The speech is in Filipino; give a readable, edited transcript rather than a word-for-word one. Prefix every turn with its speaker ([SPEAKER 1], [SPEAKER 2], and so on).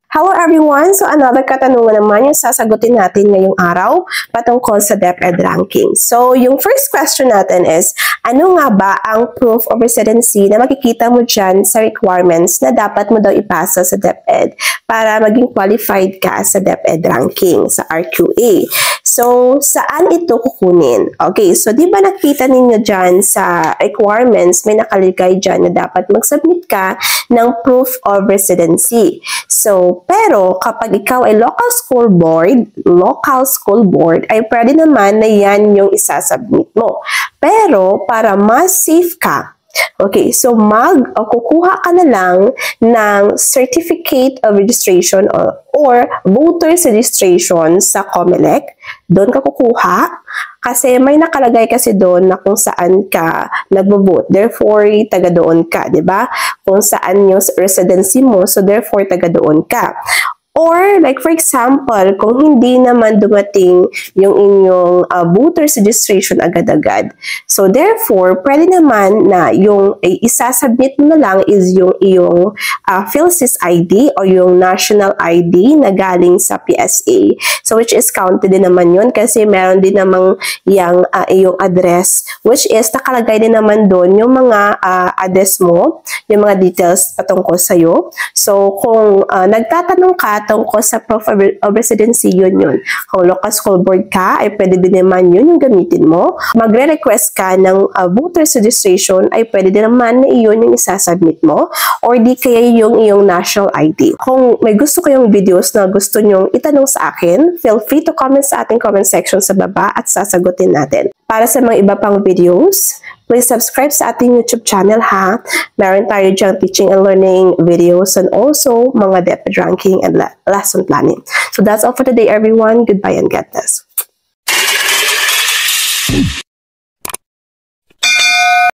[SPEAKER 1] Hello everyone! So another katanungan naman yung sasagutin natin ngayong araw patungkol sa DepEd ranking. So yung first question natin is, ano nga ba ang proof of residency na makikita mo dyan sa requirements na dapat mo daw ipasa sa DepEd para maging qualified ka sa DepEd ranking, sa RQA? So saan ito kukunin? Okay, so di ba nakita ninyo dyan sa requirements, may nakalagay dyan na dapat mag-submit ka ng proof of residency. So, pero kapag ikaw ay local school board, ay pwede naman na yan yung isasubmit mo. Pero para mas safe ka, okay, so kukuha ka na lang ng certificate of registration or voter's registration sa COMELEC. Doon ka kukuha kasi may nakalagay kasi doon na kung saan ka nagbo-vote. Therefore, taga doon ka, 'di ba? Kung saan yung residency mo, so therefore taga doon ka. Or, like for example, kung hindi naman dumating yung inyong voter's registration agad-agad. So, therefore, pwede naman na yung isasubmit mo na lang is yung iyong PhilSys ID o yung national ID na galing sa PSA. So, which is counted din naman yun kasi meron din namang yung address, which is nakalagay din naman doon yung mga address mo, yung mga details patungkol sa'yo. So, kung nagtatanong ka tungkol sa proof of residency, yun. Kung local school board ka, ay pwede din naman yun yung gamitin mo. Magre-request ka ng voter's registration, ay pwede din naman na iyon yung isasubmit mo, or di kaya yung iyong national ID. Kung may gusto kayong videos na gusto nyong itanong sa akin, feel free to comment sa ating comment section sa baba at sasagutin natin. Para sa mga iba pang videos, please subscribe sa ating YouTube channel ha. Meron tayo diyang teaching and learning videos and also mga DepEd ranking and lesson planning. So that's all for today everyone. Goodbye and God bless.